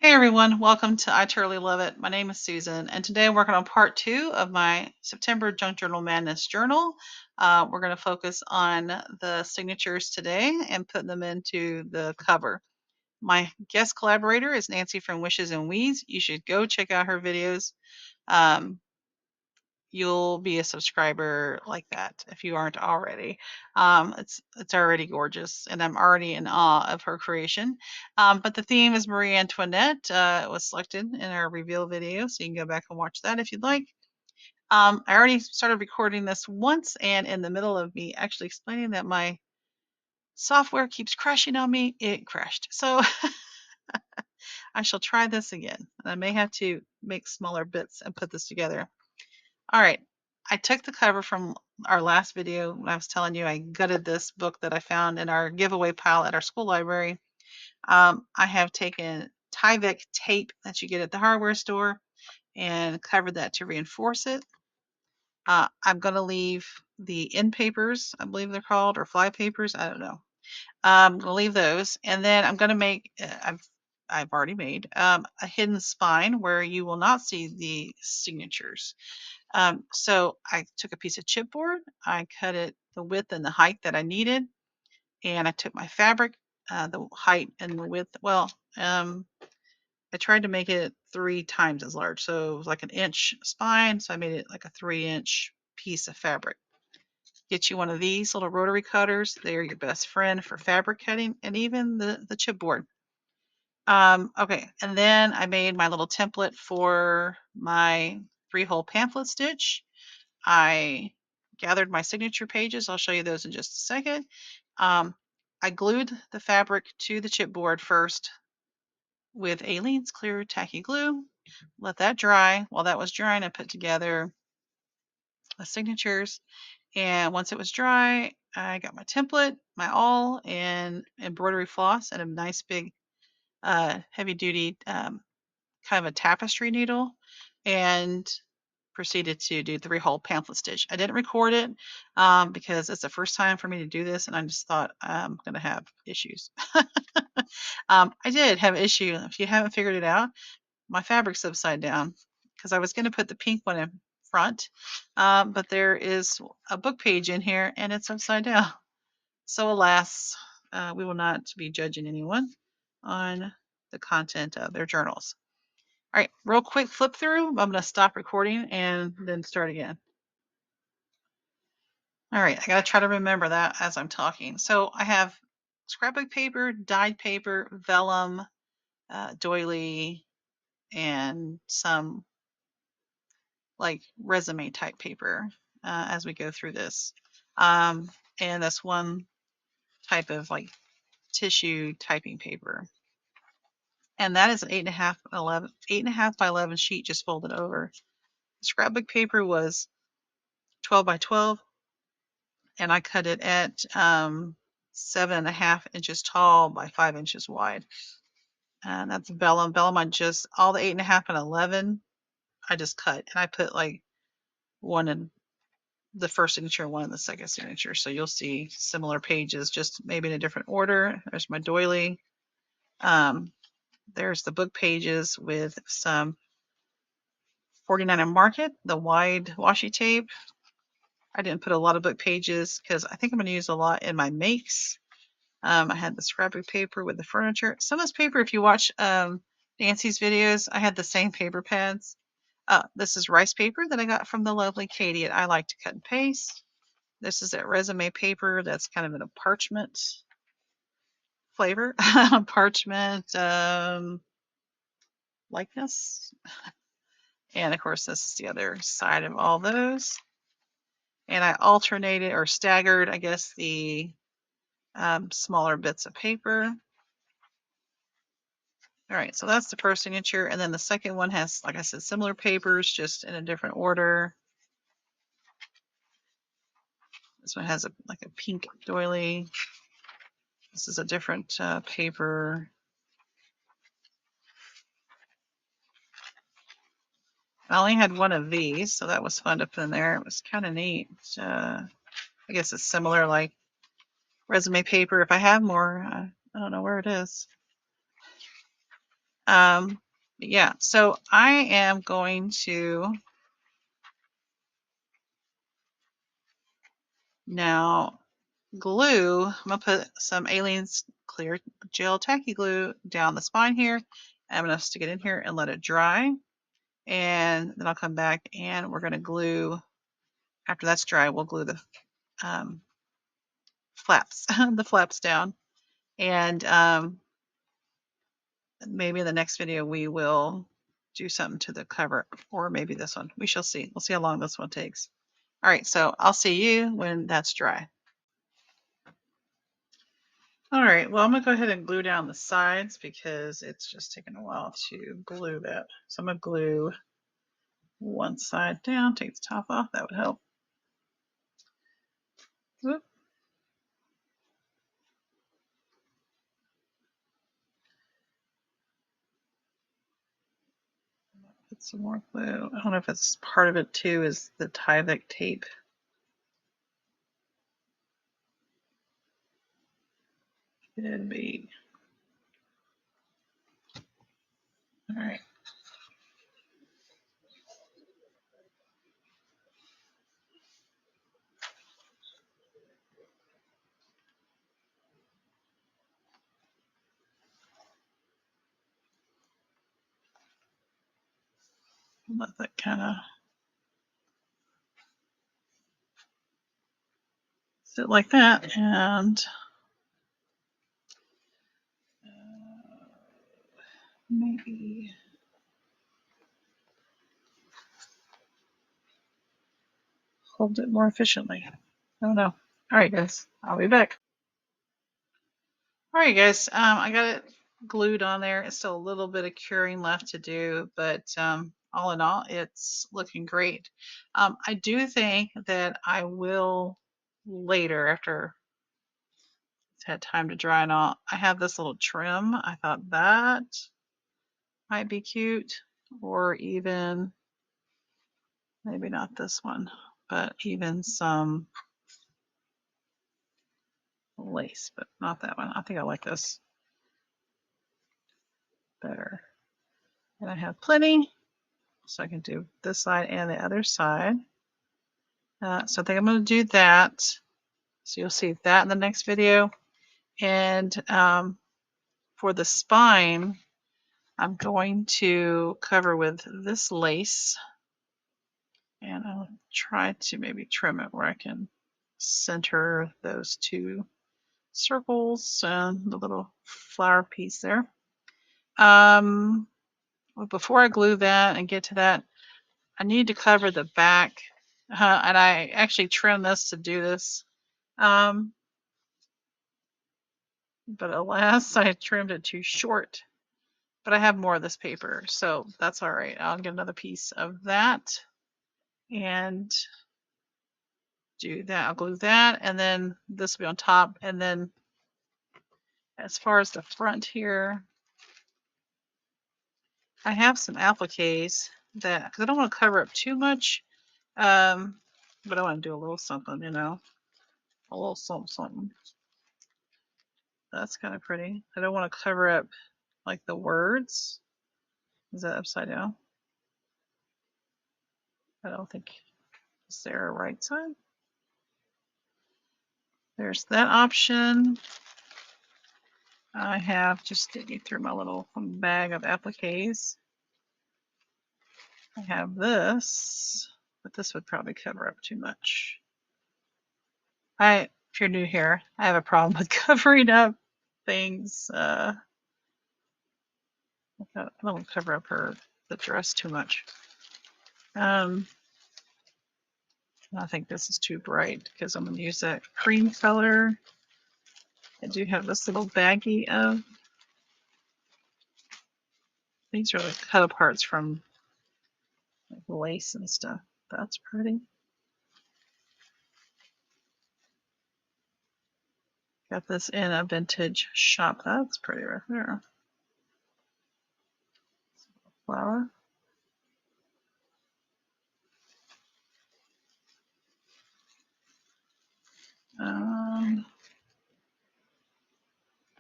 Hey everyone, welcome to I Totally Love It. My name is Susan, and today I'm working on part 2 of my September Junk Journal Madness journal. We're going to focus on the signatures today and putting them into the cover. My guest collaborator is Nancy from Wishes and Weeds. You should go check out her videos. Um, you'll be a subscriber like that if you aren't already. It's already gorgeous, and I'm already in awe of her creation. But the theme is Marie Antoinette. It was selected in our reveal video, so you can go back and watch that if you'd like. I already started recording this once, and in the middle of me actually explaining that my software keeps crashing on me, it crashed. So I shall try this again. I may have to make smaller bits and put this together. All right. I took the cover from our last video when I was telling you I gutted this book that I found in our giveaway pile at our school library. I have taken Tyvek tape that you get at the hardware store and covered that to reinforce it. I'm going to leave the end papers, I believe they're called, or fly papers. I don't know. I'm going to leave those, and then I'm going to make. I've already made a hidden spine where you will not see the signatures. So I took a piece of chipboard, I cut it the width and the height that I needed, and I took my fabric, the height and the width. Well, I tried to make it 3 times as large, so it was like an inch spine, so I made it like a 3-inch piece of fabric. Get you one of these little rotary cutters. They're your best friend for fabric cutting, and even the chipboard. Okay, and then I made my little template for my 3-hole pamphlet stitch. I gathered my signature pages. I'll show you those in just a second. I glued the fabric to the chipboard first with Aleene's clear tacky glue. Let that dry. While that was drying, I put together the signatures. And once it was dry, I got my template, my awl, and embroidery floss, and a nice big heavy duty kind of a tapestry needle, and proceeded to do 3-hole pamphlet stitch. I didn't record it because it's the first time for me to do this, and I just thought I'm going to have issues. I did have an issue. If you haven't figured it out, my fabric's upside down because I was going to put the pink one in front, but there is a book page in here and it's upside down. So alas, we will not be judging anyone on the content of their journals. All right, real quick flip through. I'm going to stop recording and then start again. All right, I got to try to remember that as I'm talking. So I have scrapbook paper, dyed paper, vellum, doily, and some like resume type paper as we go through this. And that's one type of like tissue typing paper. And that is an 8.5 by 11 sheet just folded over. Scrapbook paper was 12 by 12, and I cut it at 7.5 inches tall by 5 inches wide. And that's vellum. Vellum, I just, all the 8.5 and 11, I just cut. And I put like one in the first signature and one in the second signature. So you'll see similar pages, just maybe in a different order. There's my doily. There's the book pages with some 49 Market, the wide washi tape. I didn't put a lot of book pages because I think I'm going to use a lot in my makes. I had the scrapbook paper with the furniture. Some of this paper, if you watch Nancy's videos, I had the same paper pads. This is rice paper that I got from the lovely Katie at I Like to Cut and Paste. This is that resume paper that's kind of in a parchment flavor, parchment likeness. And of course, this is the other side of all those. And I alternated or staggered, I guess, the smaller bits of paper. All right, so that's the first signature. And then the second one has, like I said, similar papers, just in a different order. This one has like a pink doily. This is a different paper. I only had one of these, so that was fun to put in there. It was kind of neat. I guess it's similar like resume paper. If I have more, I don't know where it is. Yeah, so I am going to now glue. I'm gonna put some Aliens Clear Gel Tacky Glue down the spine here. I'm gonna stick it in here and let it dry. And then I'll come back and we're gonna glue, after that's dry, we'll glue the flaps, the flaps down. And maybe in the next video we will do something to the cover, or maybe this one. We shall see. We'll see how long this one takes. All right, so I'll see you when that's dry. All right, well, I'm gonna go ahead and glue down the sides because it's just taking a while to glue that. So I'm gonna glue one side down, take the top off, that would help. Whoop. Put some more glue. I don't know if it's part of it too, is the Tyvek tape. Could be. All right. Let that kind of sit like that, and maybe hold it more efficiently. I don't know. All right, guys, I'll be back. All right, guys, I got it glued on there. It's still a little bit of curing left to do, but all in all, it's looking great. I do think that I will later, after it's had time to dry and all, I have this little trim. I thought that might be cute, or even maybe not this one, but even some lace, but not that one. I think I like this better. And I have plenty, so I can do this side and the other side. So I think I'm going to do that. So you'll see that in the next video. And for the spine, I'm going to cover with this lace. And I'll try to maybe trim it where I can center those two circles and the little flower piece there. Well, before I glue that and get to that, I need to cover the back. And I actually trimmed this to do this. But alas, I trimmed it too short. But I have more of this paper, so that's all right. I'll get another piece of that and do that. I'll glue that, and then this will be on top. And then as far as the front here, I have some appliques that, because I don't want to cover up too much, but I want to do a little something, you know, a little something, something. That's kind of pretty. I don't want to cover up like the words. Is that upside down? I don't think. Is there a right side? There's that option. I have just digging through my little bag of appliques. I have this, but this would probably cover up too much. If you're new here, I have a problem with covering up things. I don't want to cover up the dress too much. I think this is too bright because I'm going to use that cream color. I do have this little baggie of, these are like cut aparts from like lace and stuff. That's pretty. Got this in a vintage shop. That's pretty right there. Flower.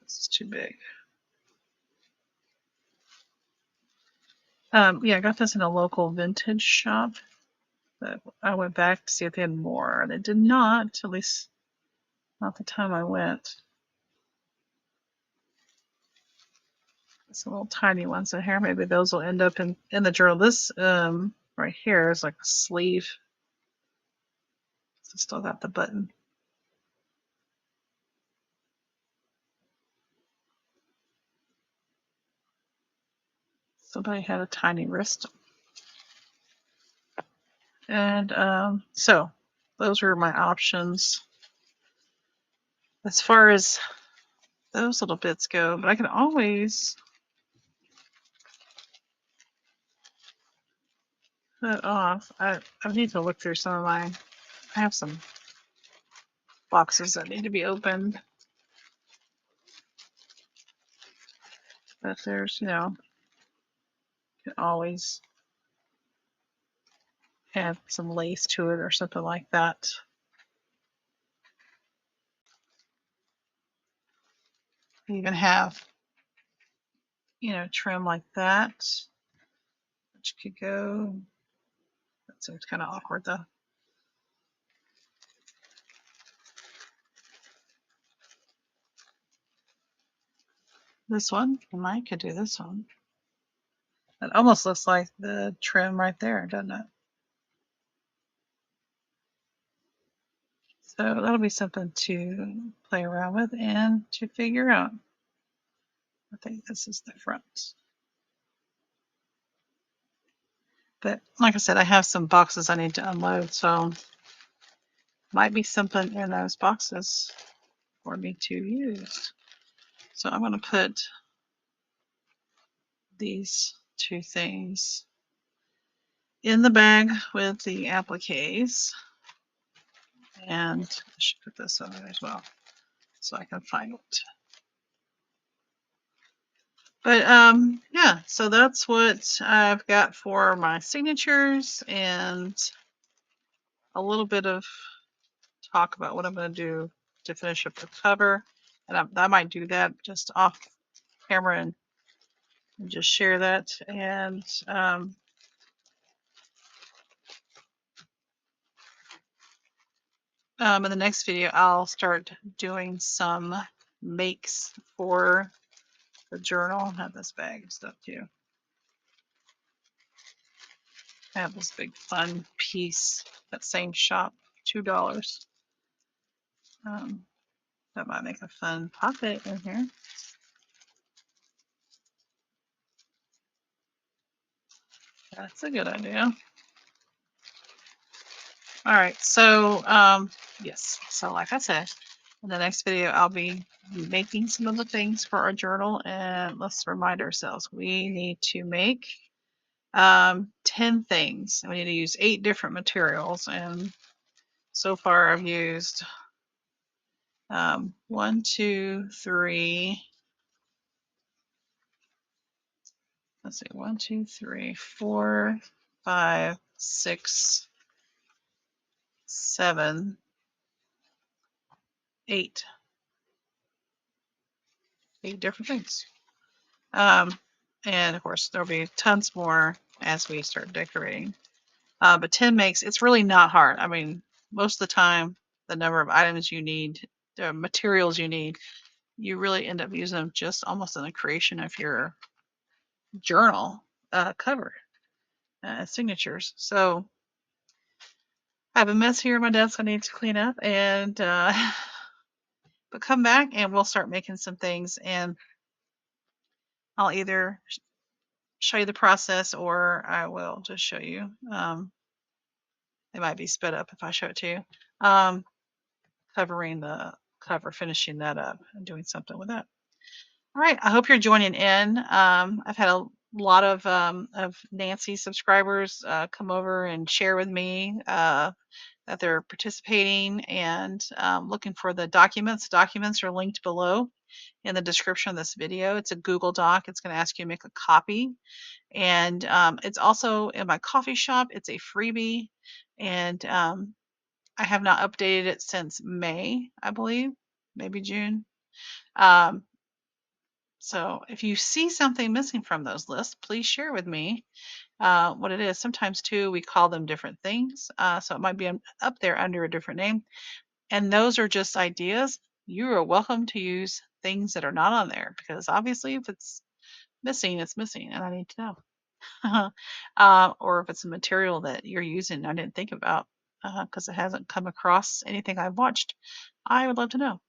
This is too big. Yeah, I got this in a local vintage shop, but I went back to see if they had more. They did not, at least not the time I went. Some little tiny ones in here. Maybe those will end up in the journal. This right here is like a sleeve. So still got the button. Somebody had a tiny wrist. And so those were my options as far as those little bits go. But I can always put off. I need to look through some of my. I have some boxes that need to be opened. But there's, you can always add some lace to it or something like that. You can have, trim like that, which could go. That seems kind of awkward though. This one, I could do this one. It almost looks like the trim right there, doesn't it? So that'll be something to play around with and to figure out. I think this is the front. But like I said, I have some boxes I need to unload, so might be something in those boxes for me to use. So I'm going to put these two things in the bag with the appliques, and I should put this on there as well so I can find it. But yeah, so that's what I've got for my signatures and a little bit of talk about what I'm going to do to finish up the cover. And I might do that just off camera and just share that. And in the next video, I'll start doing some makes for the journal. I have this bag of stuff too. I have this big fun piece, that same shop, $2. That might make a fun pocket in here. That's a good idea. All right, so yes, so like I said, in the next video, I'll be making some of the things for our journal, and let's remind ourselves we need to make 10 things. We need to use 8 different materials, and so far I've used 1, 2, 3. Let's see, 1, 2, 3, 4, 5, 6, 7, 8. 8 different things. And of course, there'll be tons more as we start decorating. But 10 makes, it's really not hard. I mean, most of the time, the number of items you need, the materials you need, you really end up using them just almost in the creation of your journal cover signatures. So I have a mess here on my desk I need to clean up, and but come back and we'll start making some things, and I'll either show you the process or I will just show you. It might be sped up if I show it to you. Covering the cover, finishing that up and doing something with that. All right, I hope you're joining in. I've had a lot of Nancy subscribers come over and share with me that they're participating and looking for the documents. Documents are linked below in the description of this video. It's a Google Doc. It's going to ask you to make a copy. And it's also in my coffee shop. It's a freebie. And I have not updated it since May, I believe, maybe June. So if you see something missing from those lists, please share with me what it is. Sometimes too, we call them different things. So it might be up there under a different name. And those are just ideas. You are welcome to use things that are not on there because obviously if it's missing, it's missing and I need to know. Or if it's a material that you're using I didn't think about because it hasn't come across anything I've watched, I would love to know.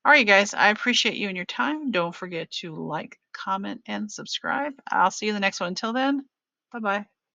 All right, you guys, I appreciate you and your time. Don't forget to like, comment, and subscribe. I'll see you in the next one. Until then, bye bye.